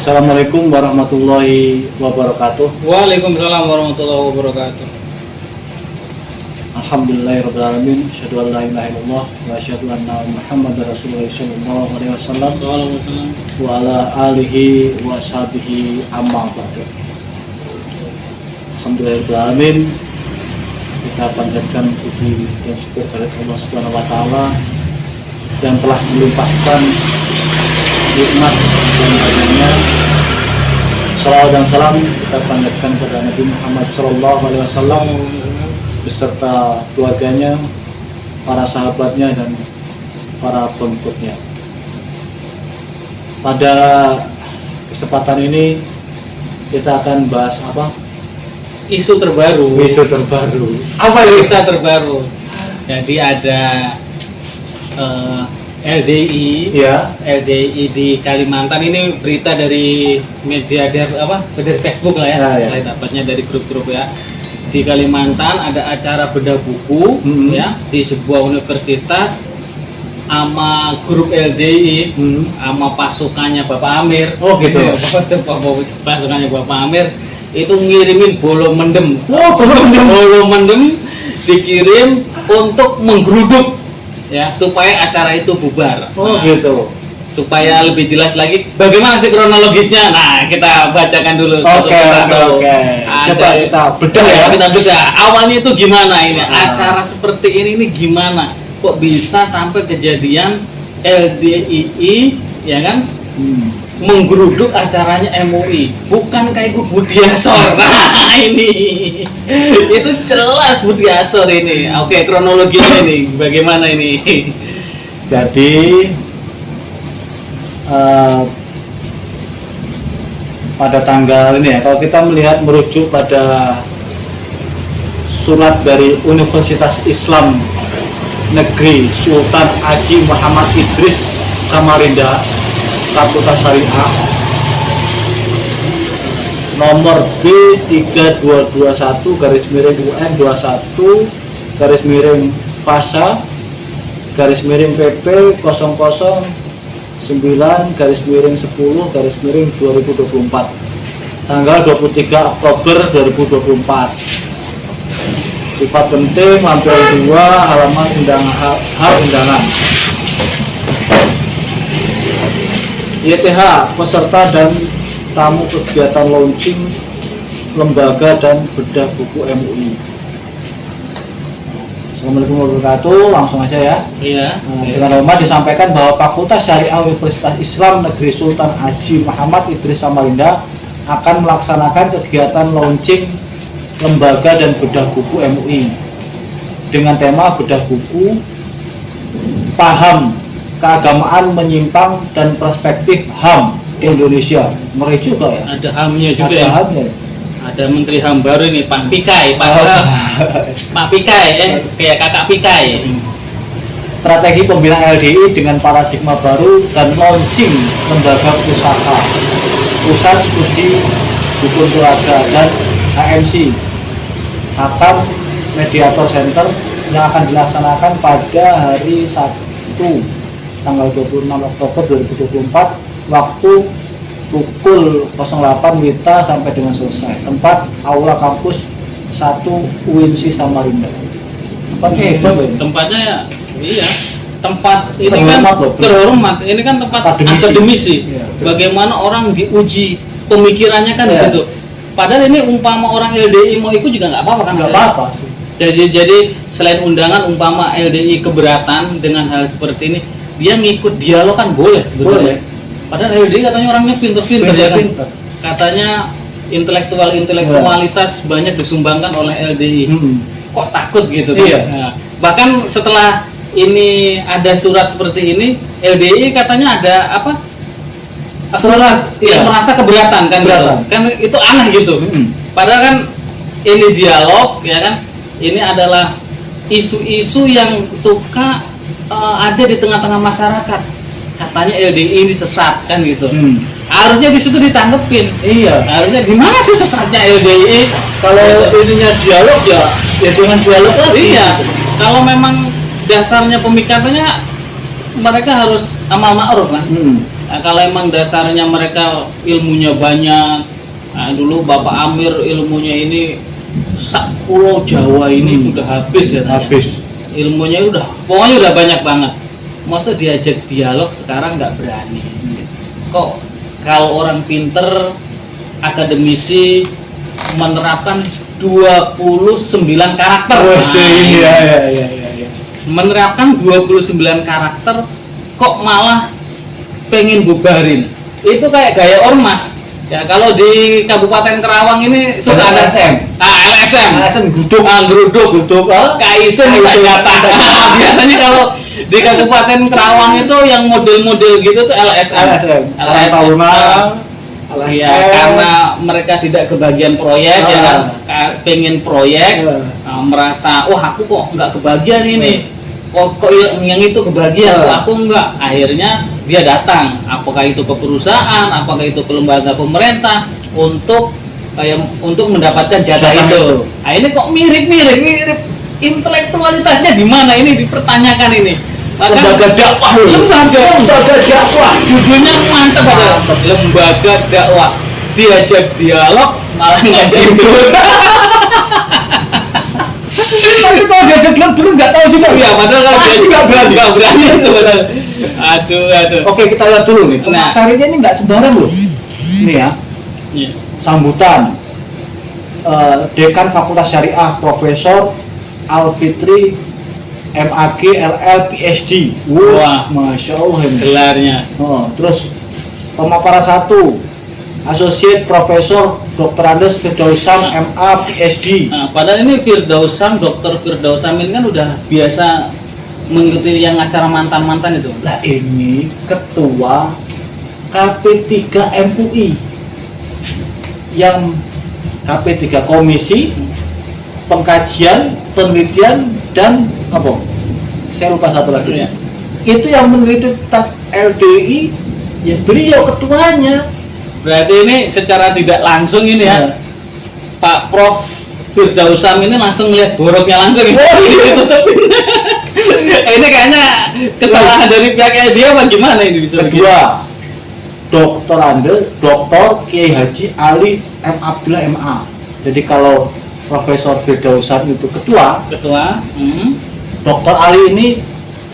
Assalamualaikum warahmatullahi wabarakatuh. Waalaikumsalam warahmatullahi wabarakatuh. Alhamdulillahirrahmanirrahim. Asyhadu an la ilaha illallah wa asyhadu anna Muhammadar Rasulullah sallallahu alaihi wasallam Waalaikumsalam. wa ala alihi wa sahbihi amma ba'du. Alhamdulillahirrahmanirrahim. Kita panjatkan puji dan syukur kepada Allah Subhanahu wa taala yang telah melimpahkan nikmat dan karunia. Salawat dan salam kita panjatkan kepada Nabi Muhammad sallallahu alaihi wasallam beserta keluarganya, para sahabatnya dan para pengikutnya. Pada kesempatan ini kita akan bahas apa? Isu terbaru. Apa itu? Berita terbaru. Jadi ada LDI, Ya. LDI di Kalimantan. Ini berita dari media dari Facebook lah ya. Ya. Dapatnya dari grup-grup ya. Di Kalimantan ada acara bedah buku ya di sebuah universitas sama grup LDI sama pasukannya Bapak Amir. Oh gitu. Pasukannya Bapak Amir itu ngirimin bolo mendem. Oh, Bolo mendem dikirim untuk menggeruduk ya supaya acara itu bubar. Oh Nah, gitu. supaya lebih jelas lagi bagaimana sih kronologisnya. Nah, kita bacakan dulu Oke. satu-satu. Coba kita bedah ya. Kita bedah. Awalnya itu gimana ini? Acara seperti ini gimana? Kok bisa sampai kejadian LDII ya kan? Menggeruduk acaranya MUI, bukan kayak Budi Asor. Nah, ini itu jelas Budi Asor ini. Oke, kronologinya ini bagaimana ini? Jadi pada tanggal ini ya, kalau kita melihat merujuk pada surat dari Universitas Islam Negeri Sultan Haji Muhammad Idris Samarinda Fakultas Syariah nomor B3221/21/Fasa/PP 009/10/2024 tanggal 23 Oktober 2024. Sifat penting lampiran 2 halaman undangan. YTH peserta dan tamu kegiatan launching lembaga dan bedah buku MUI. Assalamualaikum warahmatullahi wabarakatuh. Langsung aja ya. Iya. Dengan hormat disampaikan bahwa Fakultas Syariah Universitas Islam Negeri Sultan Haji Muhammad Idris Samarinda akan melaksanakan kegiatan launching lembaga dan bedah buku MUI dengan tema bedah buku paham keagamaan menyimpang dan perspektif HAM Indonesia. Ngeri juga ya. Ada HAM-nya juga Ada ya. HAM-nya. Ada Menteri HAM baru ini, Pak Pikai, Pak Pikai, kayak kakak Pikai. Strategi pembinaan LDI dengan paradigma baru dan launching lembaga usaha, pusat studi hukum keluarga dan HMC, Hakam Mediator Center yang akan dilaksanakan pada hari Sabtu tanggal 26 Oktober 2024 waktu pukul 08 WITA sampai dengan selesai. Tempat Aula Kampus 1 UINSI Samarinda. Tempatnya hebat ya? Tempatnya ya, iya. Tempat ini Terhormat kan loh. terhormat. Ini kan tempat akademisi. Iya, Bagaimana orang diuji pemikirannya kan di Iya. situ. Padahal ini umpama orang LDI mau ikut juga nggak apa-apa kan? Nggak apa-apa sih. Jadi selain undangan umpama LDI keberatan dengan hal seperti ini, dia ngikut dialog kan boleh sebetulnya. Boleh. Padahal LDI katanya orangnya pinter-pinter ya kan? Pinter. Katanya intelektualitas banyak disumbangkan oleh LDI. Kok takut gitu? Iya. Nah, bahkan setelah ini ada surat seperti ini, LDI katanya ada apa? Surat, yang iya. merasa keberatan kan? Keberatan. Gitu. Kan itu aneh gitu. Padahal kan ini dialog ya kan? Ini adalah isu-isu yang suka ada di tengah-tengah masyarakat. Katanya LDI ini sesat kan gitu. Harusnya di situ ditanggepin. Iya. Harusnya gimana sih sesatnya LDI? Kalau ininya dialog ya dengan dialog lagi. Iya. Kalau memang dasarnya pemikirannya mereka harus amal ma'ruf kan. Nah, kalau emang dasarnya mereka ilmunya banyak, nah, dulu Bapak Amir ilmunya ini sak pulau Jawa ini sudah habis ya. Habis. Ilmunya udah, pokoknya udah banyak banget. Masa diajak dialog sekarang nggak berani. Kok kalau orang pinter, akademisi menerapkan 29 karakter. Oh, Nah, iya. menerapkan 29 karakter kok malah pengen bubarin. Itu kayak gaya ormas. Ya kalau di Kabupaten Kerawang ini suka ada LSM. LSM. LSM geruduk. Geruduk. Kaisun minta jatah. Biasanya kalau di Kabupaten Kerawang itu yang model-model gitu tuh LSM. LSM. Iya, karena mereka tidak kebagian proyek ya kan, pengen proyek, merasa wah aku kok nggak kebagian ini, kok yang itu kebagian, kok aku nggak. Akhirnya dia datang, apakah itu ke perusahaan, apakah itu ke lembaga pemerintah untuk mendapatkan jatah itu. Nah, ini kok mirip intelektualitasnya di mana ini dipertanyakan ini. Lembaga dakwah, judulnya mantap ada. Lembaga dakwah, diajak dialog malah ngajak tapi kalau diajak dialog dulu nggak tahu juga. Ya padahal kalau dia nggak berani itu padahal. Aduh. Oke, kita lihat dulu nih. Materinya ini nggak sembarang loh. Ini ya. Sambutan Dekan Fakultas Syariah Profesor Alfitri MAG LL PhD. Wah, Masya Allah ini gelarnya. Terus pemaparan 1 Associate Profesor Dr. Andes Firdausam MA PhD. Nah, padahal ini Dr. Firdausam ini kan udah biasa mengikuti yang acara mantan-mantan itu. Lah ini ketua KP3 MUI yang KP3 Komisi Pengkajian, Penelitian dan apa? Saya lupa satu lagi. Ya. Itu yang meneliti tentang LDI, ya beliau ketuanya. Berarti ini secara tidak langsung ini ya, Pak Prof Firdausam ini langsung lihat boroknya langsung. Ini kayaknya kesalahan dari pihak dia apa gimana ini bisa? Kedua, Dr. Ande, Dr. Kiai Haji Ali M. Abdullah MA. Jadi kalau Profesor Firdausam itu ketua, Dr. Ali ini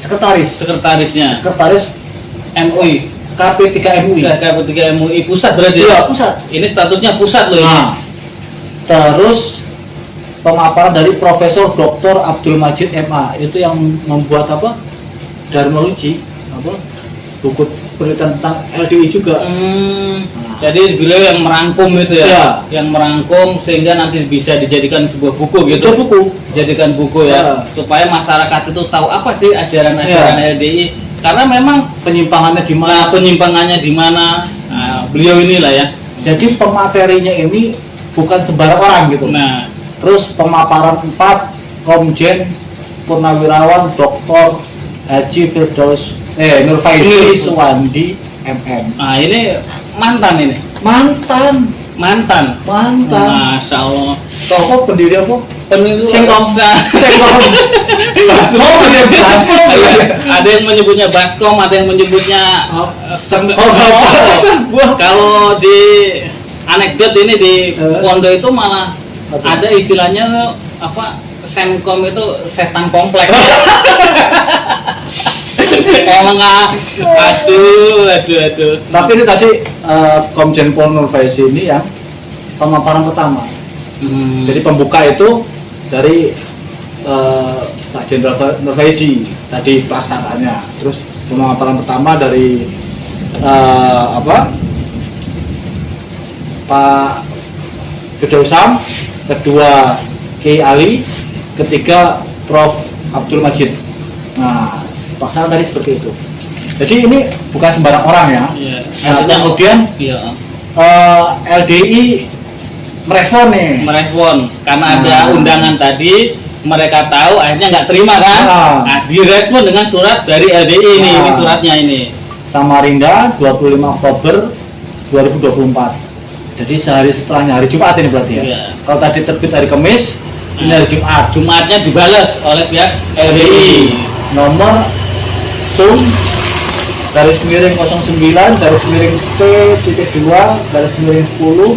sekretarisnya. Sekretaris MUI. KP3 MUI. KP3 MUI pusat berarti. Iya, pusat. Ini statusnya pusat loh ini. Terus pemaparan dari Profesor Dr. Abdul Majid MA, itu yang membuat apa? Dharmologi, buku penelitian tentang LDI juga. Jadi beliau yang merangkum itu ya, ya, yang merangkum sehingga nanti bisa dijadikan sebuah buku gitu. Itu buku, jadikan buku ya, supaya masyarakat itu tahu apa sih ajaran-ajaran LDI. Karena memang penyimpangannya di mana? Penyimpangannya di mana? Nah, beliau inilah ya. Jadi pematerinya ini bukan sembarang orang gitu. Nah, terus pemaparan 4 Komjen Purnawirawan Dr. Haji Firdaus Nurfaisi Suwandi MM. Nah, ini mantan ini. Mantan. Masya Allah. Tokoh pendiri apa? Pendiri. Sengkom. Ada yang menyebutnya Baskom, ada yang menyebutnya kalau di anekdot ini di Pondok itu malah ada istilahnya apa? Senkom itu setan kompleks. Emang aduh. Tapi ini tadi Komjen Pol Nurfaisi ini yang pemaparan pertama. Jadi pembuka itu dari Pak Jenderal Nurfaisi tadi pelaksanaannya. Terus pemaparan pertama dari Pak Firdausam, kedua Kiai Ali, ketiga Prof Abdul Majid. Nah, pelaksanaan tadi seperti itu. Jadi ini bukan sembarang orang ya. Iya. Nah, kemudian LDI merespon karena ada undangan tadi, mereka tahu akhirnya nggak terima kan. Nah, direspon dengan surat dari LDI ini suratnya ini. Samarinda 25 Oktober 2024. Jadi sehari setelahnya, hari Jumat ini berarti ya. Iya. Kalau tadi terbit hari Kamis, ini hari Jumat. Jumatnya dibalas oleh pihak LDI. Nomor Sum garis miring 09 garis miring P.2 garis miring 10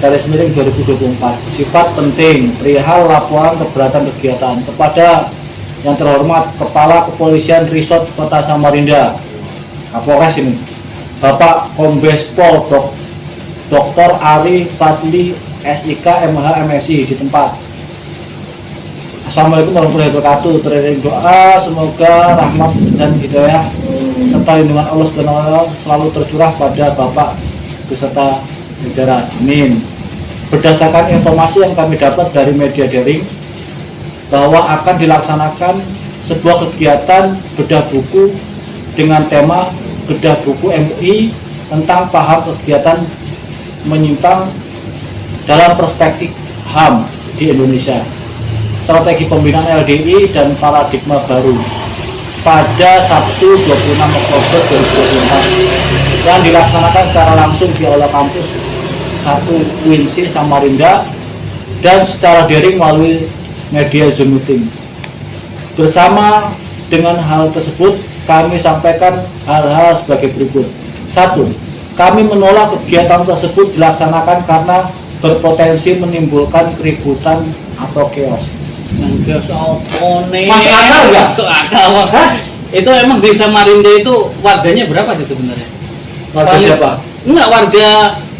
garis miring 2024. Sifat penting perihal laporan keberatan kegiatan kepada yang terhormat Kepala Kepolisian Resort Kota Samarinda, Kapolres ini, Bapak Kombes Pol Dr. Ari Fadli SIK MH MSI di tempat. Assalamualaikum warahmatullahi wabarakatuh. Teriring doa semoga rahmat dan hidayah serta lindungan Allah SWT selalu tercurah pada Bapak beserta jajaran. Amin. Berdasarkan informasi yang kami dapat dari media daring bahwa akan dilaksanakan sebuah kegiatan bedah buku dengan tema bedah buku MUI tentang paham kegiatan menyimpang dalam perspektif HAM di Indonesia, strategi pembinaan LDI dan paradigma baru pada Sabtu 26 Oktober 2024 yang dilaksanakan secara langsung di Aula Kampus 1 UINSI Samarinda dan secara daring melalui media Zoom meeting. Bersama dengan hal tersebut, kami sampaikan hal-hal sebagai berikut. 1. Kami menolak kegiatan tersebut dilaksanakan karena berpotensi menimbulkan keributan atau chaos. Masuk akal nggak? Masuk akal. Itu emang di Samarinda itu warganya berapa sih sebenarnya? Warga siapa? Enggak, warga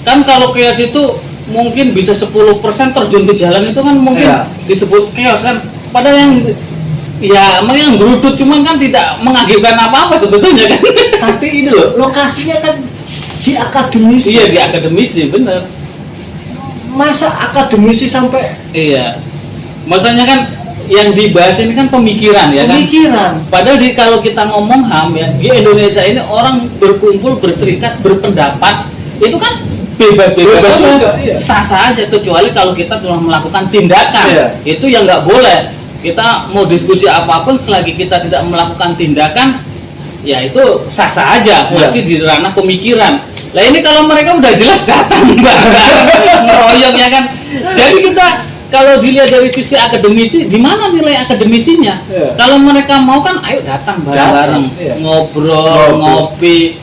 kan kalau chaos itu mungkin bisa 10% terjun ke jalan itu kan mungkin Iya. disebut chaos kan. Padahal yang geruduk cuman kan tidak mengakibatkan apa-apa sebetulnya kan. Tapi ini loh, lokasinya kan di akademisi. Iya, di akademisi bener. Masa akademisi sampai Iya. Maksudnya kan yang dibahas ini kan pemikiran ya kan. pemikiran? Padahal kalau kita ngomong HAM ya, di Indonesia ini orang berkumpul, berserikat, berpendapat itu kan bebas-bebas Bebas aja, juga, iya. sah-sah aja, kecuali kalau kita telah melakukan tindakan. Iya. Itu yang nggak boleh. Kita mau diskusi apapun selagi kita tidak melakukan tindakan, ya itu sah-sah aja, Iya. masih di ranah pemikiran. Lah ini kalau mereka udah jelas datang ngeroyok ya kan. Jadi kita kalau dilihat dari sisi akademisi, di mana nilai akademisinya? Iya. Kalau mereka mau kan, ayo datang bareng-bareng, Datang, iya. ngobrol, ngopi.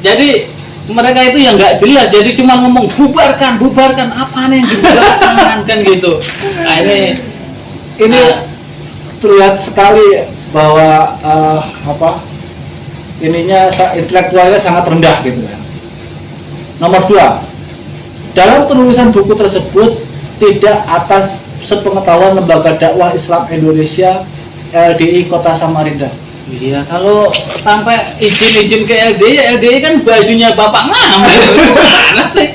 Jadi mereka itu yang nggak jelas, jadi cuma ngomong bubarkan, apa nih yang dibubarkan kan gitu. Nah Ini terlihat sekali bahwa intelektualnya sangat rendah gitu kan. Nomor 2, dalam penulisan buku tersebut tidak atas sepengetahuan Lembaga Dakwah Islam Indonesia LDI Kota Samarinda. Iya, kalau sampai izin ke LDI kan bajunya bapak ngambil. Gimana sih?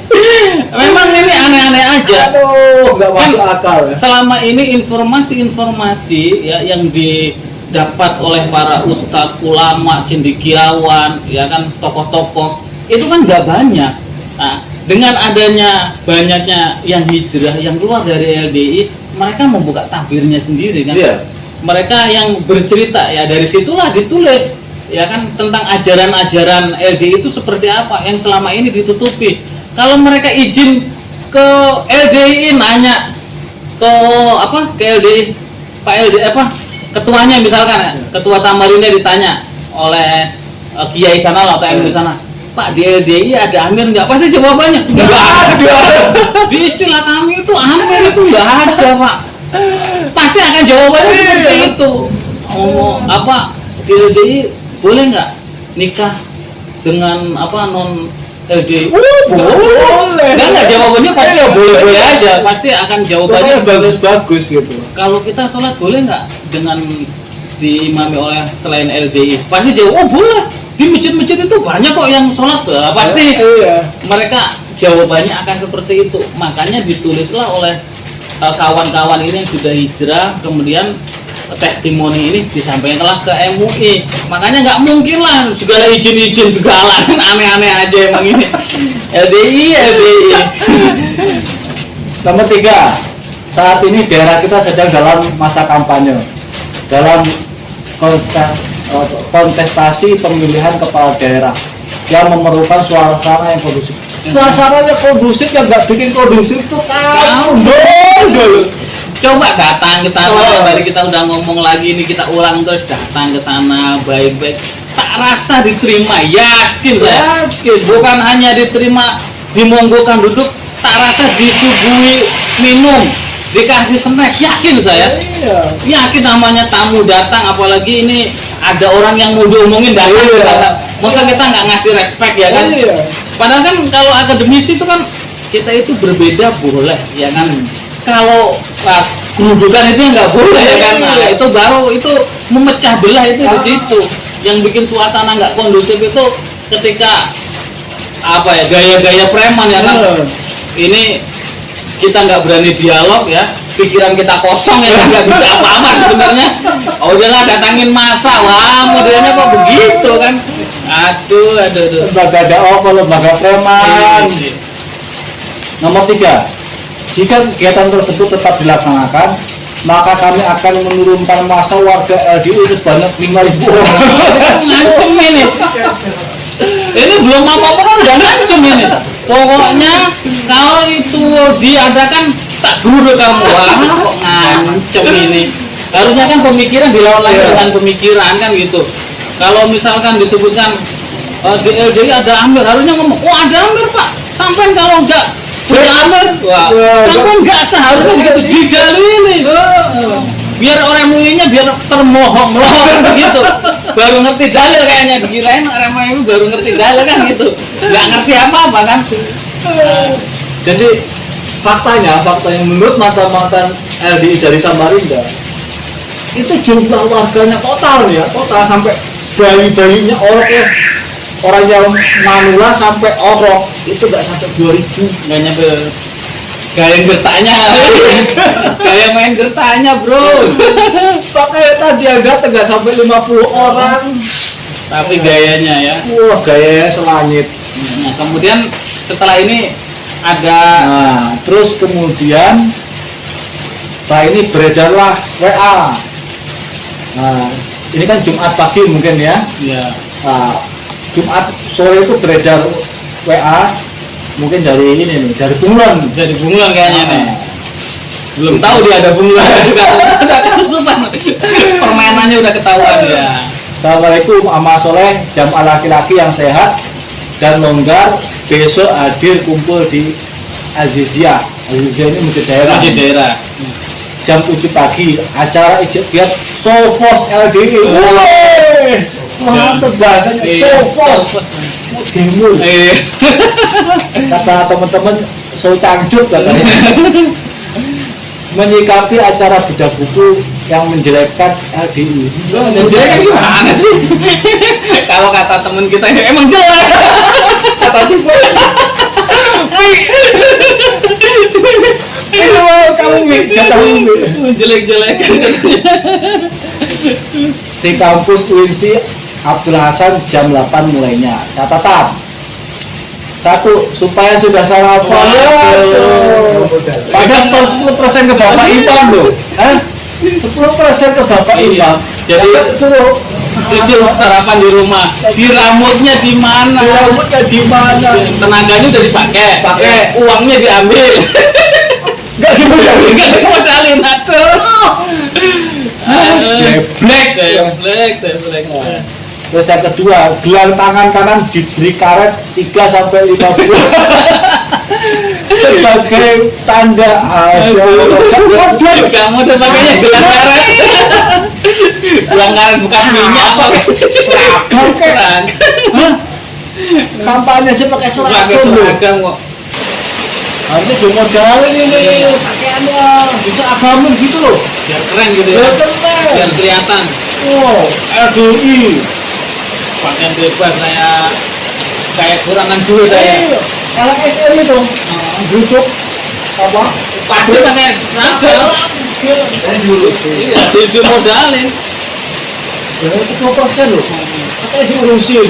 Memang ini aneh-aneh aja. Aduh, nggak masuk Kan akal ya. Selama ini informasi-informasi ya yang didapat oleh para ustadz, ulama, cendekiawan, ya kan tokoh-tokoh itu kan nggak banyak. Nah, dengan adanya banyaknya yang hijrah yang keluar dari LDI, mereka membuka tabirnya sendiri kan. Iya. Mereka yang bercerita ya dari situlah ditulis ya kan tentang ajaran-ajaran LDI itu seperti apa yang selama ini ditutupi. Kalau mereka izin ke LDI nanya ke LDI Pak LDI ketuanya misalkan ya, ketua Samarinda ditanya oleh kiai sana atau MUI sana, Pak di LDI ada amir nggak? Pasti jawabannya nggak ada. Di istilah kami itu amir itu nggak ada Pak. Pasti akan jawabannya seperti itu. Di LDI boleh nggak nikah dengan non LDI? Boleh. Nggak jawabannya pasti ya boleh aja. Pasti akan jawabannya bagus gitu. Kalau kita sholat boleh nggak dengan diimami oleh selain LDI? Pasti jawab boleh. Di masjid-masjid itu banyak kok yang sholat. Pasti Iya. mereka jawabannya akan seperti itu. Makanya ditulislah oleh kawan-kawan ini yang sudah hijrah, kemudian testimoni ini disampaikanlah ke MUI. Makanya nggak mungkin lah segala izin segala aneh-aneh aja emang ini. LDI. Nomor 3, saat ini daerah kita sedang dalam masa kampanye dalam kontestasi pemilihan kepala daerah yang memerlukan suasana yang kondusif. Suasananya kondusif, yang nggak bikin kondusif itu dulu. Coba datang ke sana, Oh. Tadi kita udah ngomong lagi ini, kita ulang terus, datang ke sana baik-baik. Tak rasa diterima, yakin saya. Yakin. Bukan hanya diterima, dimonggokan duduk, tak rasa disuguhi minum, dikasih snack, yakin saya. Iya. Yakin namanya tamu datang, apalagi ini ada orang yang mau diomongin datang. Iya. Masa kita nggak ngasih respect ya kan? Iya. Padahal kan kalau akademisi itu kan kita itu berbeda boleh ya kan. Kalau kerudukan itu nggak boleh ya kan. Nah, itu baru itu memecah belah itu di situ. Yang bikin suasana nggak kondusif itu ketika apa ya gaya-gaya preman ya kan. Ini kita nggak berani dialog ya, pikiran kita kosong ya kan, nggak bisa apa-apa sebenarnya. Oh udahlah datangin masa, wah modelnya kok begitu kan. Aduh. Lembaga dakwah, lembaga preman. Nomor 3, jika kegiatan tersebut tetap dilaksanakan, maka kami akan menurunkan massa warga LDI sebanyak 5.000 orang. Ngancem ini. Ini belum apa-apa kan udah ngancem ini. Pokoknya kalau itu diadakan tak geruduk kamu. Wah, kok ngancem ini. Harusnya kan pemikiran dilawan lagi dengan pemikiran kan gitu. Kalau misalkan disebutkan di LDI ada Amir, harusnya ngomong, oh ada Amir Pak. Sampai kalau enggak punya Amir, wah, sampai enggak seharusnya begitu didalili. Biar orang mulinya biar termohon begitu. Baru ngerti dalil kayaknya, dikirain orang mulia baru ngerti dalil kan gitu. Nggak ngerti apa-apa kan. Jadi faktanya menurut mantan LDI dari Samarinda itu jumlah warganya total nih ya, total sampai bayi-bayinya orang yang manula sampai orok itu nggak sampai 2.000. Nggak nyampe. Gaya gertanya, gaya main gertanya bro. Makanya tadi agak nggak sampai 50 orang. Tapi gayanya ya. Wah gayanya selangit. Nah kemudian setelah ini ada. Nah terus kemudian setelah ini beredarlah WA. Nah ini kan Jumat pagi mungkin ya. Ya. Nah, Jumat sore itu beredar WA. Mungkin dari ini nih, dari Bunglon. Dari Bunglon kayaknya nih. Belum tahu dia ada Bunglon. Udah kesusupan. Permainannya udah ketahuan ya. Assalamualaikum Ama Soleh, jamaah laki-laki yang sehat dan longgar besok hadir kumpul di Azizia. Azizia ini masjid daerah. Masjid daerah. Jam 7 pagi acara ijtihad Sofos LDI. Mantap bahasanya Sofos. Gimul. Kata teman-teman so cangcut katanya. Menyikapi acara bedah buku yang menjelekkan LDI. Menjelekkan gimana sih? Kalau kata teman kita emang jelek. Kata si Boy. Kamu jelek-jelekan. Di kampus UINSI Abdul Hasan jam 8 mulainya. Catatan 1. Supaya sudah sarapan. Pada 10% ke Bapak Ipam loh. 10% ke Bapak Ipam. Jadi suruh sisil sarapan di rumah. Di rambutnya di mana? Tenaganya udah dipakai. Uangnya diambil. Enggak dimodalin atuh. Black. Terus yang kedua, gelang tangan kanan diberi karet 3 sampai 5 bulan sebagai tanda kamu udah pakainya gelang karet. Gelang karet bukan minyak apa? Seragam kan? Kampanye aja pakai seragam kok. Harusnya dimodalin ini pakaiannya bisa agamin gitu loh. Biar keren gitu ya. Biar kelihatan. Wow, LDI. Pakaian bebas kayak kurangan duit ya. LSM itu duduk apa? Pasti pakai seragam. Iya, dimodalin. 10% loh. Pakai diurusin.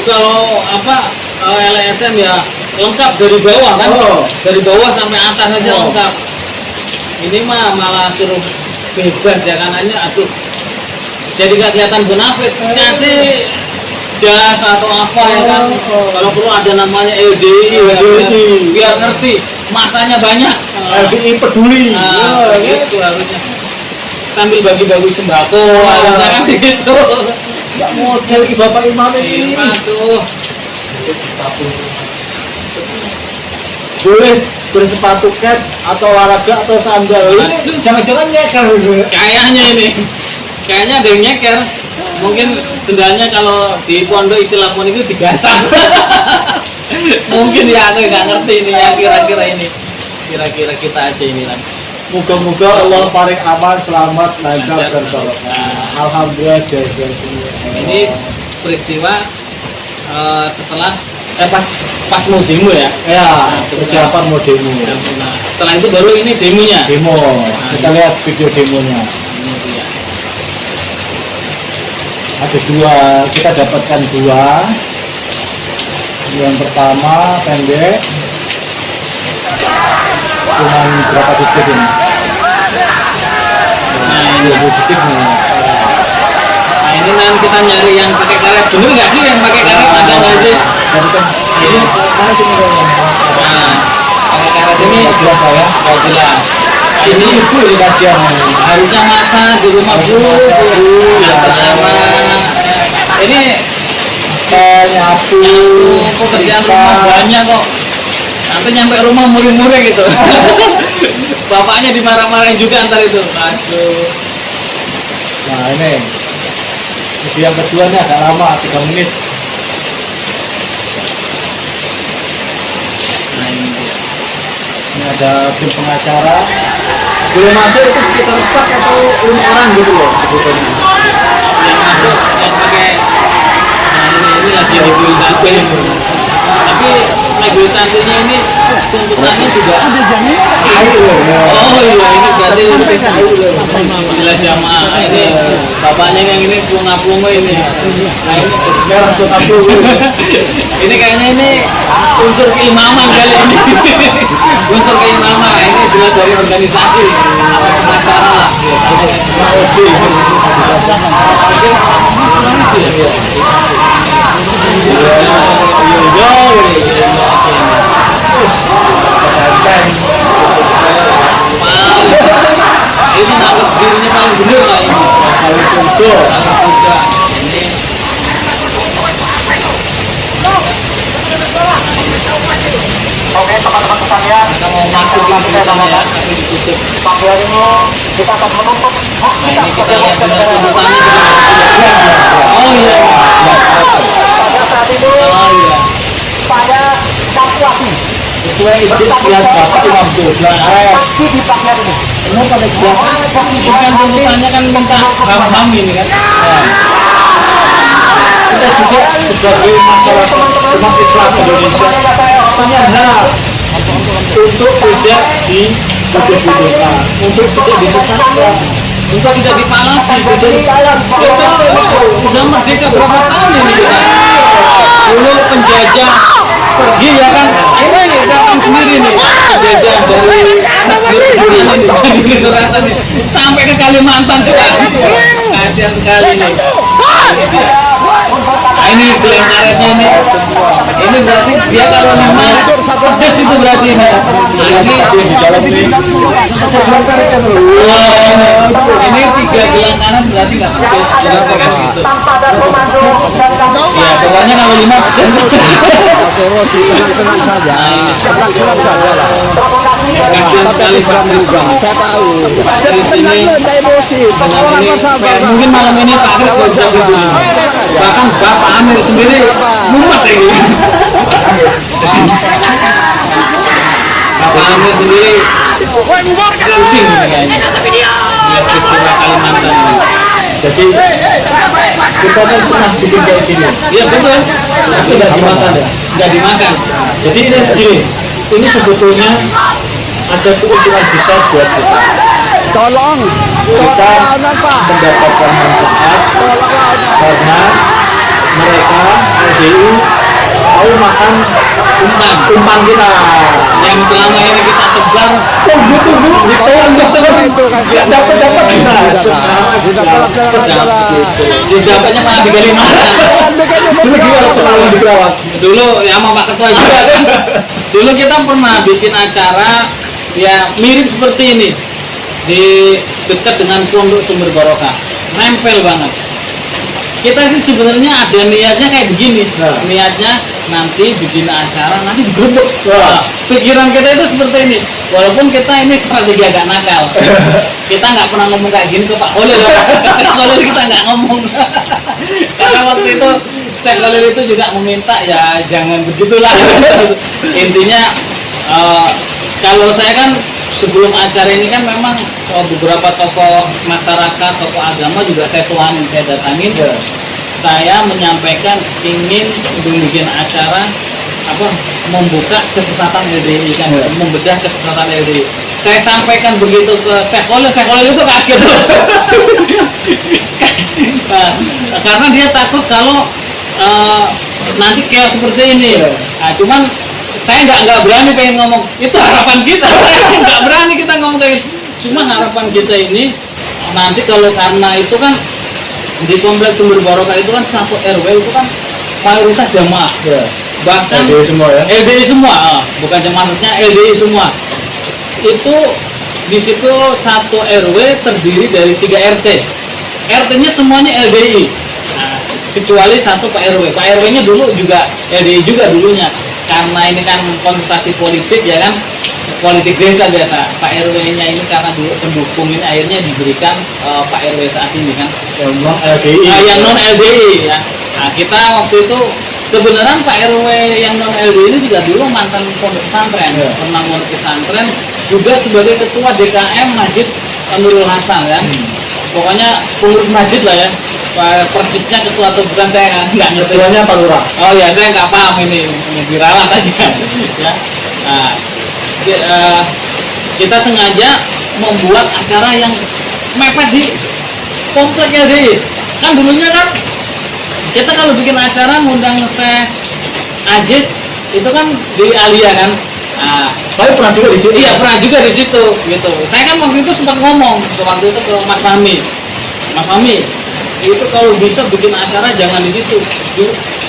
Kalau apa LSM ya lengkap dari bawah kan? Dari bawah sampai atas aja lengkap. Ini mah malah suruh bebas ya kanannya aduh. Jadi kegiatan bonafit kasih jas atau apa ya kan? Kalau perlu ada namanya LDI, biar ngerti masanya banyak. LDI peduli. Gitu harusnya. Sambil bagi-bagi sembako, harusnya kan gitu. Nggak model ki Bapak Imam ini. Aduh. Boleh bersepatu kets atau olahraga atau sandal. Ini jangan-jangan nyeker. Kayaknya ini. Kayaknya ada yang nyeker. Mungkin sendalnya kalau di pondok istilah pon itu digasah. Mungkin ya aku nggak ngerti ini ya kira-kira ini. Kira-kira kita aja ini lah. Moga-moga Allah paling aman, selamat, lancar dan barokah. Nah. Alhamdulillah jazakumullah. Ini peristiwa setelah pas mau demo ya. Ya, persiapan mau demo. Nah, setelah itu baru ini demonya. Demo. Kita lihat video demonya. Ini dia. Ada dua, kita dapatkan dua. Yang pertama pendek, cuman berapa detik ini? Nah ini, 20 detik nih. nah ini nanti kita nyari yang pakai karet. Bener nggak sih yang pakai karet ada nggak sih? Jadi kan ini mana cuma Nah, pakai karet ini jelas saya. nggak jelas. Nah, Ini itu kasihan. harusnya masa di rumah Bu, yang pertama. Ini Nyapu, pekerjaan rumah banyak kok. Sampai nyampe rumah muri-muri gitu. Bapaknya dimarah-marahin juga antar itu. Aduh. Nah ini video yang kedua ini agak lama, 3 menit. Nah ini dia. Ini ada tim pengacara. Boleh masuk itu sekitar 4 atau 5 orang gitu loh sebetulnya. Yang masuk yang pakai. Nah ini lagi negosiasi. Tapi negosiasinya ini tuntutannya juga ada jaminan. Oh iya ini berarti istilah jamaah. Ini bapaknya yang ini punga-punga ini. Nah ini Saya langsung aku. ini kayaknya ini unsur keimaman kali ini. Unsur keimaman. Nah, ini jelas dari organisasi apa pengacara lah. Ini nangkep dirinya paling bener lah ini. Kalau sudah Ini Oke teman-teman sekalian, kita mau masukin ceritanya ya, tapi ditutup. panggilan ini kita akan menuntut hak Nah kita ini kita sebagai lihat warga benar negara. tuntutannya. Oh iya. Pada saat ini Oh iya. saya Kapuati sesuai izin yang Bapak Imam Dodlan. taksi di panggilan ini. Ini pada gua Bukan tuntutannya kan minta ham ini kan. kita juga sebagai masyarakat umat Islam Indonesia punya hak untuk tidak dibodoh-bodohkan, untuk tidak disesatkan, Untuk tidak dipalaki. Udah merdeka berapa tahun ini kita? Dulu penjajah pergi ya kan, ini datang sendiri nih penjajah dari Surasan nih sampai ke Kalimantan juga. Kasihan sekali nih. Nah ini gelang karetnya ini. Ini berarti dia kalau lima pedas itu berarti ini. Nah ini di dalam ini ini 3 gelang karet berarti nggak pedas. Berarti kan gitu. Tanpa ada komando dan Ya pokoknya kalau 5%. Senang senang saja, senang saja lah. Kasihan sekali Pak Kris. Saya tahu. Di sini Saya emosi. mungkin malam ini Pak Kris nggak bisa tidur. Bahkan Bapak Amir sendiri mumet lagi. Bapak Amir sendiri pusing kayaknya. Lihat peristiwa Kalimantan ini. jadi kita kan pernah bikin kayak gini, Iya betul. itu tidak dimakan ya. Nggak dimakan. Jadi ini gini, ini sebetulnya ada keuntungan besar buat kita. Tolong, Kita tolong Pak. mendapatkan manfaat Tolong karena mereka LDI mau makan umpan kita. Yang selama ini kita tebar Tunggu, ditelan itu kan. nggak dapat kita. Tidak jalan. dapatnya malah digali mana. Dulu gimana pengalaman di Kerawang? Dulu ya sama Pak Ketua juga kan. Dulu kita pernah bikin acara ya mirip seperti ini di dekat dengan Pondok Sumber Barokah, nempel banget. kita sih sebenarnya ada niatnya kayak begini. Nah. Niatnya nanti bikin acara nanti digerebek. Wah. Pikiran kita itu seperti ini. Walaupun kita ini strategi agak nakal. Kita nggak pernah ngomong kayak gini ke Pak Khalil. Ke Syekh Khalil kita nggak ngomong. Karena waktu itu Syekh Khalil itu juga meminta ya jangan begitulah. Intinya kalau saya kan sebelum acara ini kan memang beberapa tokoh masyarakat, tokoh agama juga saya soanin, saya datangin. Ya. Saya menyampaikan ingin bikin acara membuka kesesatan LDI kan, Ya. membedah kesesatan LDI. Saya sampaikan begitu ke Syekh Khalil itu kaget. Nah, karena dia takut kalau nanti kayak seperti ini. Ya. Nah, cuman saya nggak berani pengen ngomong itu harapan kita. Nggak berani kita ngomong kayak gitu. Cuma harapan kita ini nanti kalau karena itu kan di kompleks Sumber Barokah itu kan satu RW itu kan mayoritas jamaah. Ya. Bahkan LDI semua ya. LDI semua, bukan jemaahnya LDI semua. Itu di situ satu RW terdiri dari 3 RT. RT-nya semuanya LDI. Nah, kecuali satu Pak RW. Pak RW-nya dulu juga LDI juga dulunya. Karena ini kan kontestasi politik ya kan, politik desa biasa. Pak RW-nya ini karena dulu pendukung ini akhirnya diberikan Pak RW saat ini kan. Yang non LDI. Yang non LDI ya. Nah, kita waktu itu kebenaran Pak RW yang non LDI ini juga dulu mantan pondok pesantren, Ya. pernah pondok pesantren, juga sebagai ketua DKM Masjid Nurul Hasan kan. Pokoknya pengurus masjid lah ya. Persisnya ketua atau bukan saya nggak ngerti. Ketuanya Pak Lurah. Oh ya, saya nggak paham ini diralat aja ya. Nah, kita sengaja membuat acara yang mepet di komplek LDI. Kan dulunya kan kita kalau bikin acara ngundang Syekh Aziz itu kan di Alia kan. Nah, Tapi pernah juga di sini. iya pernah juga di situ gitu. Saya kan waktu itu sempat ngomong waktu itu ke Mas Fahmi. Mas Fahmi, itu kalau bisa bikin acara jangan di situ.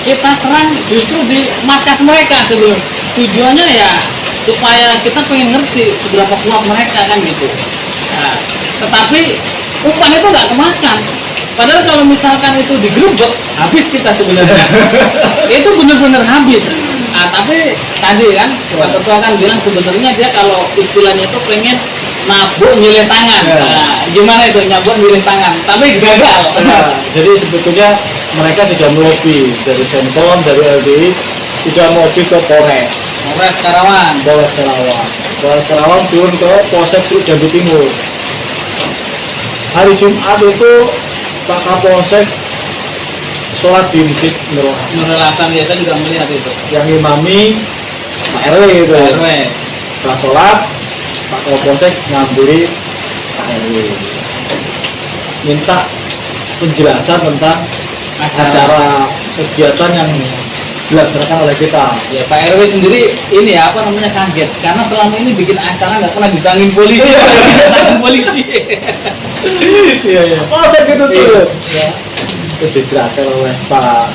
Kita serang justru di markas mereka sebelum. Tujuannya ya supaya kita pengen ngerti seberapa kuat mereka kan gitu. Nah, tetapi umpan itu nggak kemakan. Padahal kalau misalkan itu digerebek, habis kita sebenarnya. Itu benar-benar habis. Nah, tapi tadi kan Pak Ketua kan bilang sebenarnya dia kalau istilahnya itu pengen nabuk nyilih tangan. Ya. Nah, gimana itu nabuk nyilih tangan? Tapi gagal. Nah, jadi sebetulnya mereka sudah melobi dari Senkom, dari LDI, sudah melobi ke Polres, Polres Karawang. Polres Karawang turun ke Polsek Truk Jambi Timur. Hari Jumat itu Pak Kapolsek sholat di Masjid Nurul Hasan. Nurul Hasan ya, saya juga melihat itu. Yang imami Pak RW itu. Pak RW. Setelah sholat, Pak Kapolsek ngampiri Pak RW. Minta penjelasan tentang acara kegiatan yang dilaksanakan oleh kita. Ya Pak RW sendiri ini ya, apa namanya kaget karena selama ini bikin acara nggak pernah ditangin polisi. Ditangin polisi. Iya iya. Oh saya gitu tuh. Iya. Ya. Terus dijelaskan oleh Pak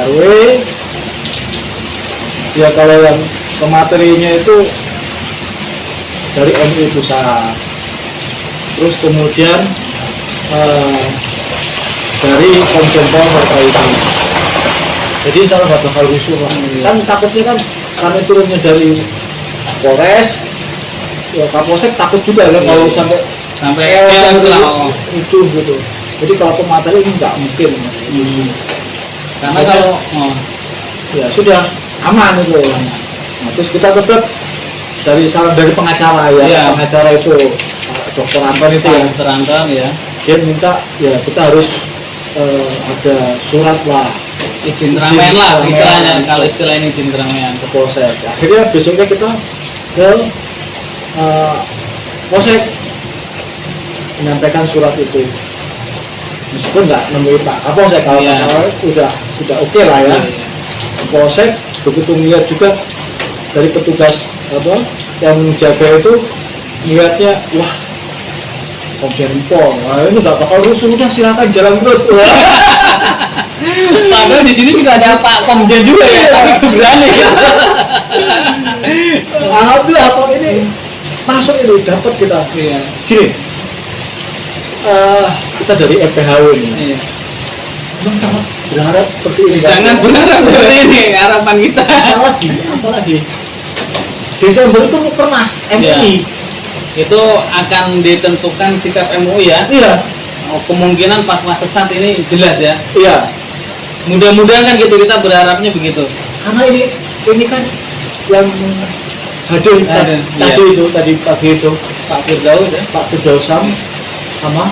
RW. Ya kalau yang materinya itu dari MUI pusat. Terus kemudian dari Komjen Pol terkait. Jadi salah satu hal rusuh lah. Kan takutnya kan karena turunnya dari Polres, ya Kapolsek takut juga kan kalau sampai Sampai chaos chaos lah. lucu gitu. Jadi kalau pemateri ini nggak mungkin. Karena kalau Ya sudah aman itu. Nah, terus kita tetap dari saran dari pengacara ya, Iya. pengacara itu Dr. Anton itu ya, terancam ya dia minta ya kita harus ada surat lah izin ramen lah Izin istilahnya, ramen. kalau istilah ini izin ramen. ke Polsek. Akhirnya besoknya kita ke Polsek menyampaikan surat itu. Meskipun nggak nemui Pak Kapolsek, kalau Iya. Pak Kapolsek sudah oke lah ya. Polsek begitu melihat juga dari petugas apa yang jaga itu melihatnya wah Komjen Pol, wah ini nggak bakal rusuh, udah silakan jalan terus. Padahal di sini juga ada Pak Komjen juga ya, tapi berani. Alhamdulillah kok ini masuk ini dapat kita. Iya. Gini, kita dari FPHW ini Iya. Memang sangat berharap seperti ini. Sangat berharap seperti ini harapan kita. Apalagi Desember itu Mukernas MUI. Itu akan ditentukan sikap MUI ya. Iya, Kemungkinan fatwa sesat ini jelas ya. iya. Mudah-mudahan kan gitu, kita berharapnya begitu. Karena ini kan yang hadir Hadir, tadi iya. itu tadi pagi itu Pak Firdaus ya. Pak Firdausam sama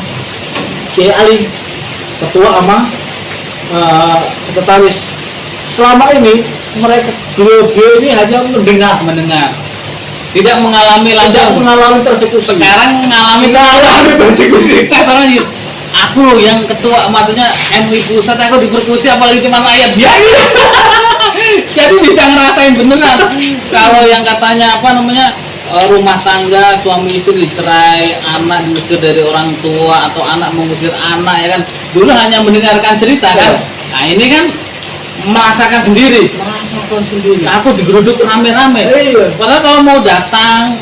Kiai Ali, ketua sama sekretaris. Selama ini mereka beliau ini hanya mendengar, Tidak mengalami tidak langsung. mengalami persekusi. Sekarang mengalami persekusi. Sekarang gitu. Aku yang ketua, maksudnya MUI pusat, aku dipersekusi apalagi cuma rakyat biasa. Jadi bisa ngerasain beneran. Kalau yang katanya apa namanya rumah tangga suami istri dicerai, anak diusir dari orang tua atau anak mengusir anak ya kan. Dulu hanya mendengarkan cerita kan. Nah ini kan merasakan sendiri. Merasakan sendiri. Aku digeruduk rame-rame. Iya. Padahal kalau mau datang,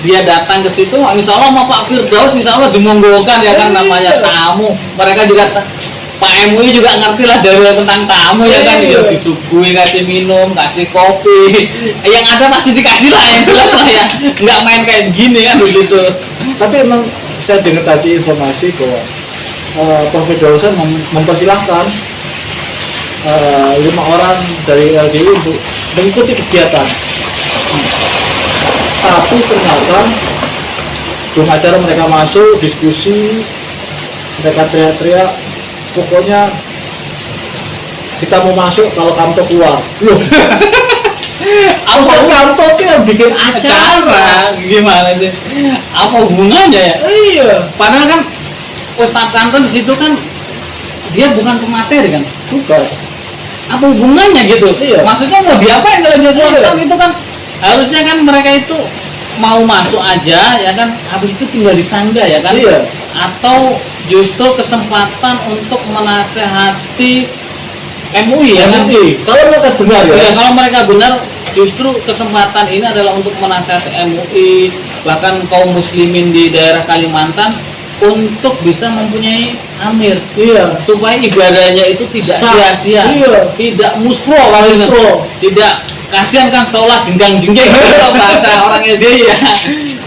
dia datang ke situ, insya Allah sama Pak Firdaus, insya Allah dimonggokan ya kan, namanya tamu. Mereka juga Pak MUI juga ngerti lah dari tentang tamu ya kan, dia disuguhi, kasih minum, kasih kopi, yang ada pasti dikasih lah, yang jelas lah ya, nggak main kayak gini kan begitu. Tapi emang saya dengar tadi informasi bahwa Prof. Firdaus mempersilahkan 5 orang dari LDI untuk mengikuti kegiatan. Tapi ternyata di acara mereka masuk diskusi, mereka teriak-teriak, pokoknya kita mau masuk kalau Kamto keluar. Loh, apa Kamto itu yang bikin acara? Gimana sih? Apa hubungannya ya? Iya, Padahal kan Ustadz Kanton di situ kan dia bukan pemateri kan? bukan. Apa hubungannya gitu? Iya. Maksudnya mau diapain kalau dia keluar? Iya. Kan itu kan harusnya kan mereka itu mau masuk aja ya kan, habis itu tinggal disangga ya kan. Iya. Atau justru kesempatan untuk menasehati MUI ya kan. MUI. Kalau mereka benar Ya, ya. kalau mereka benar, justru kesempatan ini adalah untuk menasihati MUI, bahkan kaum muslimin di daerah Kalimantan untuk bisa mempunyai amir, Iya. supaya ibadahnya itu tidak Sah. sia-sia, Iya. tidak muspro kalau itu. Muspro. Tidak, kasihan kan sholat jengkang-jengking kalau bahasa orangnya dia ya.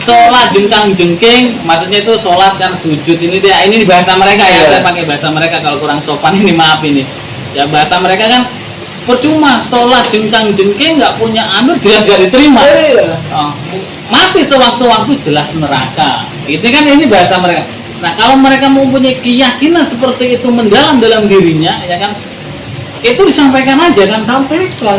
Sholat jengkang-jengking, maksudnya itu sholat kan sujud, ini dia, ini bahasa mereka ya. Iya. Saya pakai bahasa mereka, kalau kurang sopan ini maaf ini. Ya bahasa mereka kan percuma sholat jengkang-jengking nggak punya amir, jelas gak diterima. Iya. Oh, mati sewaktu-waktu, jelas neraka. Itu kan ini bahasa mereka. Nah kalau mereka mempunyai keyakinan seperti itu mendalam dalam dirinya ya kan, itu disampaikan aja kan,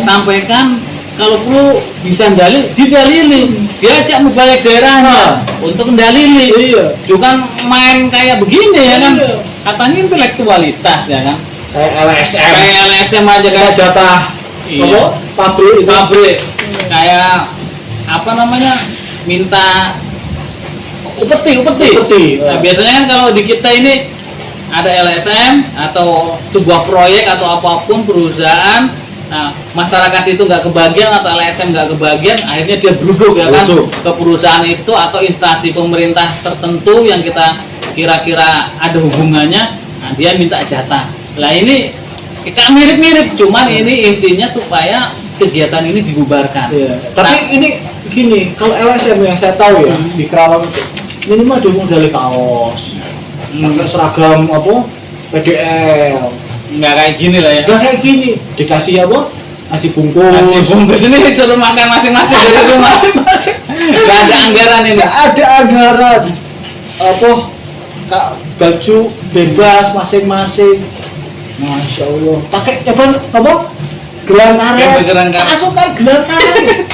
sampaikan. Kalau perlu bisa didalili, diajak mubalik daerahnya untuk mendalili. Iya. Bukan main kayak begini ya kan. Iya. Katanya intelektualitas ya kan. Kayak LSM. Kayak LSM aja Kayak kayak jatah Iya. apa? Pabrik itu. pabrik, kayak apa namanya, minta upeti. Nah, biasanya kan kalau di kita ini ada LSM atau sebuah proyek atau apapun perusahaan, nah masyarakat itu nggak kebagian atau LSM nggak kebagian, akhirnya dia beruduk ya kan Beruduk. ke perusahaan itu atau instansi pemerintah tertentu yang kita kira-kira ada hubungannya, nah dia minta jatah. Lah ini kita mirip-mirip, cuman ini intinya supaya kegiatan ini dibubarkan. Iya. Tapi ini gini, kalau LSM yang saya tahu ya di Kerawang itu minimal dia modal kaos, pakai seragam apa? PDL. Nggak kayak gini lah ya. Gak kayak gini, dikasih apa? Nasi bungkus. Nasi bungkus ini suruh makan masing-masing dari rumah. Masing-masing. Nggak ada anggaran ini. Gak ada anggaran. Apa? Kak, baju bebas masing-masing. Masya Allah. Pakai apa? Gelang karet. Gelang karet. Pasukan gelang karet.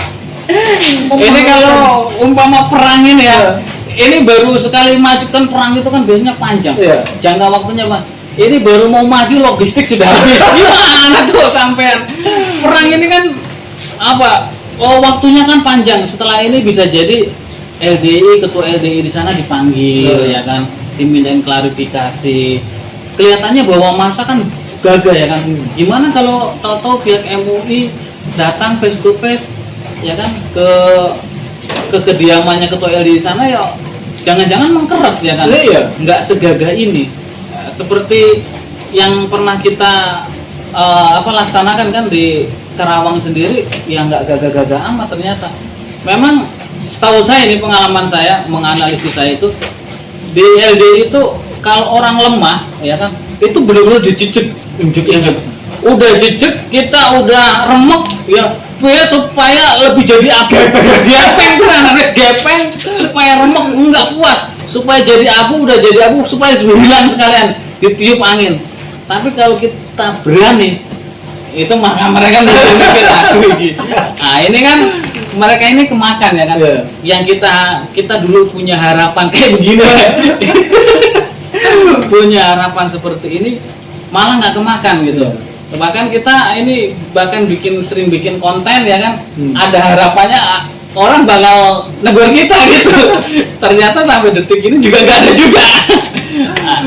Ini kalau umpama perang ini ya, ini baru sekali maju kan, perang itu kan biasanya panjang. Iya. Jangka waktunya Pak. Ini baru mau maju logistik sudah habis. Gimana tuh sampean? Perang ini kan apa? Oh, waktunya kan panjang. Setelah ini bisa jadi LDI, ketua LDI di sana dipanggil ya kan, dimintain klarifikasi. Kelihatannya bahwa masa kan gagah ya kan. Gimana kalau tahu-tahu pihak MUI datang face to face ya kan ke kediamannya ketua LDI di sana, ya jangan-jangan mengkeret ya kan. Iya. Nggak segagah ini. Seperti yang pernah kita laksanakan kan di Karawang sendiri yang nggak gagah-gagah amat ternyata. Memang setahu saya ini pengalaman saya menganalisis saya itu di LDI itu kalau orang lemah ya kan itu benar-benar dijejek injek. Udah jejek kita udah remek ya supaya lebih jadi abu gepeng tuh harus gepeng supaya remek enggak puas supaya jadi abu udah jadi abu supaya hilang sekalian ditiup angin. Tapi kalau kita berani itu maka mereka mikir aduh gitu. Nah ini kan mereka ini kemakan ya kan. Yeah. Yang kita dulu punya harapan kayak begini. Punya harapan seperti ini malah nggak kemakan gitu. Bahkan kita ini sering bikin konten ya kan. Ada harapannya orang bakal negur kita gitu. Ternyata sampai detik ini juga nggak ada juga. Nah,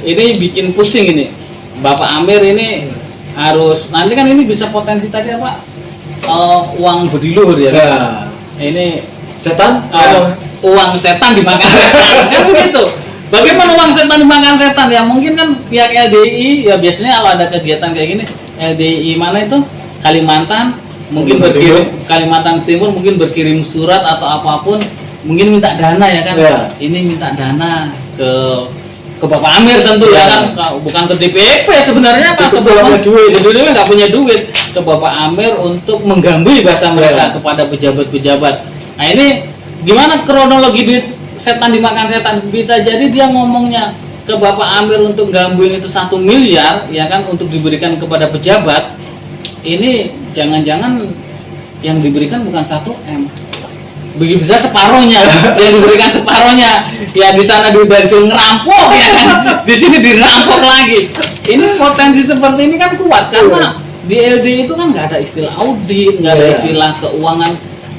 ini bikin pusing ini. Bapak Amir ini harus nanti kan ini bisa potensi tadi apa uang bediluhur ya kan? Ini Setan? uang setan dimakan setan kan gitu. Bagaimana uang setan dimakan setan ya mungkin kan pihak LDI ya biasanya kalau ada kegiatan kayak gini LDI mana itu Kalimantan mungkin berkirim Kalimantan Timur mungkin berkirim surat atau apapun mungkin minta dana ya kan ini minta dana ke Bapak Amir tentu ya kan bukan ke DPP sebenarnya Pak ke Bapak duit nggak punya duit ke Bapak Amir untuk menggambui bahasa mereka kepada pejabat-pejabat. Nah ini gimana kronologi duit setan dimakan setan bisa jadi dia ngomongnya ke Bapak Amir untuk gambungin itu 1 miliar ya kan untuk diberikan kepada pejabat ini jangan-jangan yang diberikan bukan 1 M bisa separohnya yang diberikan separohnya ya di sana dari sini ngerampok ya kan di sini dirampok lagi ini potensi seperti ini kan kuat karena di LD itu kan nggak ada istilah audit nggak ada istilah keuangan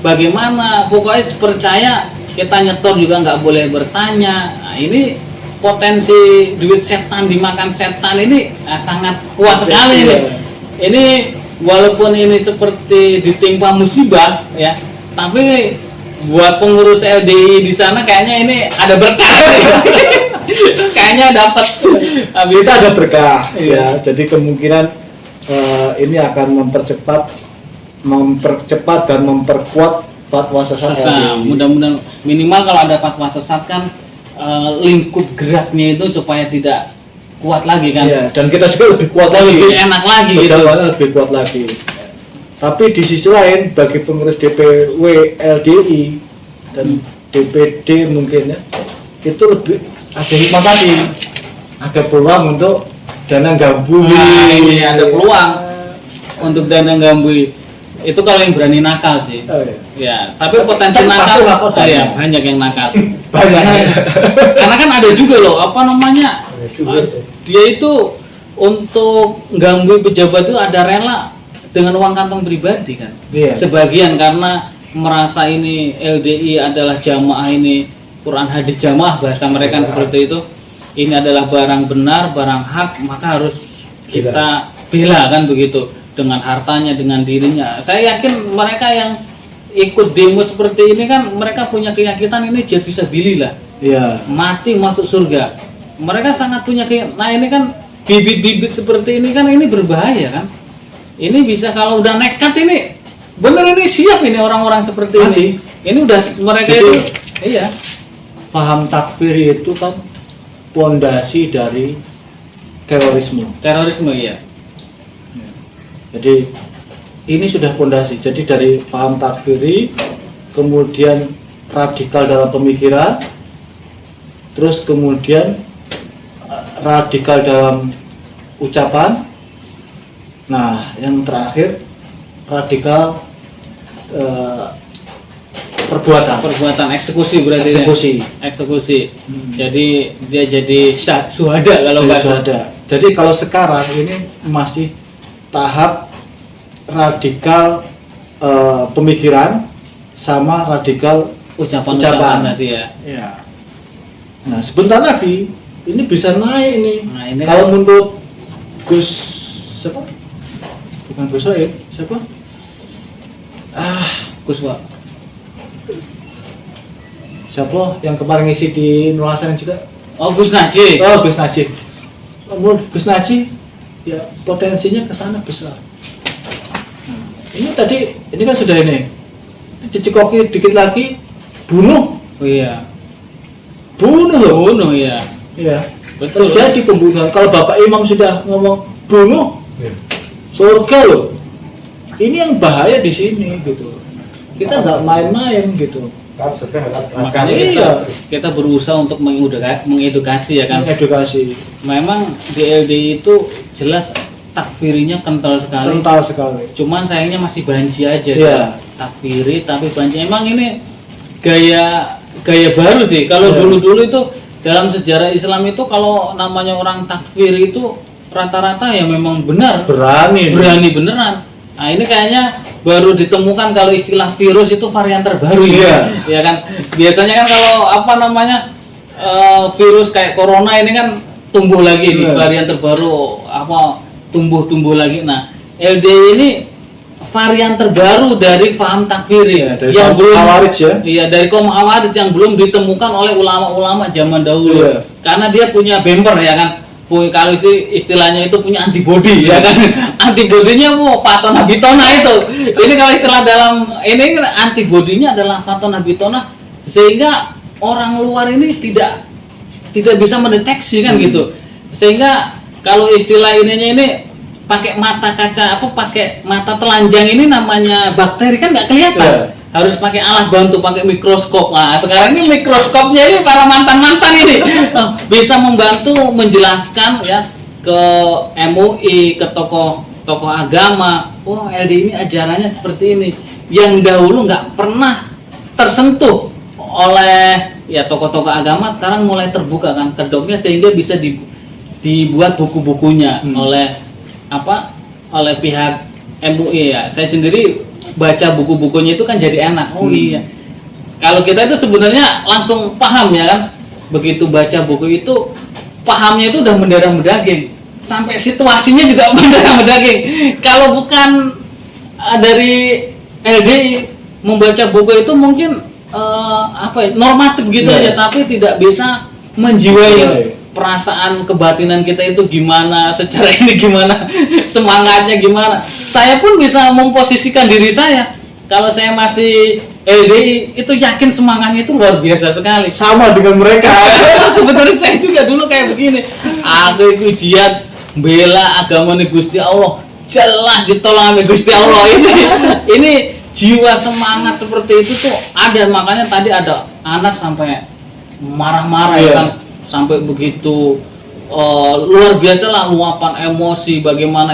bagaimana pokoknya percaya kita nyetor juga nggak boleh bertanya. Nah, ini potensi duit setan dimakan setan ini sangat kuat sekali ini walaupun ini seperti ditimpa musibah ya tapi buat pengurus LDI di sana kayaknya ini ada berkah. Kayaknya dapat bisa ada berkah ya. Jadi kemungkinan ini akan mempercepat dan memperkuat fatwa sesat LDI. Mudah-mudahan minimal kalau ada fatwa sesat kan lingkup geraknya itu supaya tidak kuat lagi kan. Ya, dan kita juga lebih kuat lagi. Lebih enak lagi gitu. Lebih kuat lagi. Tapi di sisi lain bagi pengurus DPW LDI dan DPD mungkin ya itu lebih ada hikmah tadi, ada peluang untuk dana gambui. Ini ada peluang untuk dana gambui. Itu kalau yang berani nakal sih. Oh, iya. Ya, tapi potensi nakal ya banyak yang nakal. Banyak. Karena kan ada juga loh apa namanya? Dia itu untuk gambui pejabat itu ada rela dengan uang kantong pribadi kan. Sebagian karena merasa ini LDI adalah jamaah ini Quran hadis jamaah bahasa mereka seperti itu. Ini adalah barang benar, barang hak, maka harus kita bela kan begitu dengan hartanya, dengan dirinya. Saya yakin mereka yang ikut demo seperti ini kan mereka punya keyakinan ini jihad fisabilillah. Iya. Mati masuk surga. Mereka sangat punya keyakinan. Nah, ini kan bibit-bibit seperti ini kan ini berbahaya kan. Ini bisa kalau udah nekat ini bener ini siap ini orang-orang seperti ini. Ini udah mereka jadi, itu iya. Paham takfir itu kan pondasi dari terorisme. Terorisme iya. Jadi ini sudah pondasi. Jadi dari paham takfiri, kemudian radikal dalam pemikiran, terus kemudian radikal dalam ucapan. Nah, yang terakhir radikal perbuatan eksekusi berarti eksekusi. Jadi dia jadi syuhada kalau syuhada. Jadi kalau sekarang ini masih tahap radikal pemikiran sama radikal ucapan tadi ya. Ya. Nah, sebentar lagi ini bisa naik nih. Nah, ini kalau menurut Gus siapa? Bukan Gus Soeb, siapa? Gus Wak. Siapa yang kemarin ngisi di Nurasan juga? Oh, Gus Najib. Oh, Gus Najib. Menurut Gus Najib ya potensinya ke sana besar. Ini tadi, ini kan sudah ini dicekoki dikit lagi, bunuh Oh iya. loh. Bunuh ya. Ya, Betul. terjadi pembunuhan. Kalau Bapak Imam sudah ngomong bunuh, surga loh. Ini yang bahaya di sini gitu. Kita nggak main-main gitu. Makanya Iya. kita berusaha untuk mengedukasi ya kan. Edukasi Memang di LDI itu jelas takfirinya kental sekali. kental sekali. Cuman sayangnya masih banci aja. Iya. Takfiri tapi banci. Emang ini gaya baru sih. Kalau Iya. dulu-dulu itu dalam sejarah Islam itu kalau namanya orang takfir itu rata-rata ya memang benar. Berani. Berani beneran. Nah ini kayaknya baru ditemukan kalau istilah virus itu varian terbaru Iya. ya kan. Biasanya kan kalau apa namanya virus kayak corona ini kan tumbuh lagi di Iya. varian terbaru apa tumbuh lagi. Nah LDI ini varian terbaru dari faham takfiri Iya, dari yang kaum belum Khawarij ya. Iya dari kaum Khawarij yang belum ditemukan oleh ulama-ulama zaman dahulu. Iya. Karena dia punya bumper ya kan. Kalau itu istilahnya itu punya antibody ya kan. Antibodinya mau fatonabitona itu. Ini kalau istilah dalam ini kan antibodinya adalah fatonabitona sehingga orang luar ini tidak bisa mendeteksi kan gitu. Sehingga kalau istilah ininya ini pakai mata kaca pakai mata telanjang ini namanya bakteri kan nggak kelihatan. Harus pakai alat bantu, pakai mikroskop. Nah, sekarang ini mikroskopnya ini para mantan-mantan ini bisa membantu menjelaskan ya ke MUI, ke tokoh agama. Oh, LDI ini ajarannya seperti ini. Yang dahulu nggak pernah tersentuh oleh ya tokoh-tokoh agama sekarang mulai terbuka kan kedoknya sehingga bisa dibuat buku-bukunya oleh oleh pihak MUI ya. Saya sendiri baca buku-bukunya itu kan jadi enak. Oh iya. Kalau kita itu sebenarnya langsung paham ya kan. Begitu baca buku itu pahamnya itu udah mendarah mendaging. Sampai situasinya juga mendarah mendaging. Kalau bukan dari LDI membaca buku itu mungkin normatif gitu aja tapi tidak bisa menjiwai perasaan kebatinan kita itu gimana, secara ini gimana, semangatnya gimana. Saya pun bisa memposisikan diri saya. Kalau saya masih LDI itu yakin semangatnya itu luar biasa sekali. Sama dengan mereka. Sebenarnya saya juga dulu kayak begini. Aku itu jihad bela agama Gusti Allah. Jelas ditolong sama Gusti Allah ini jiwa semangat seperti itu tuh ada. Makanya tadi ada anak sampai marah-marah ya kan. Sampai begitu luar biasa lah luapan emosi bagaimana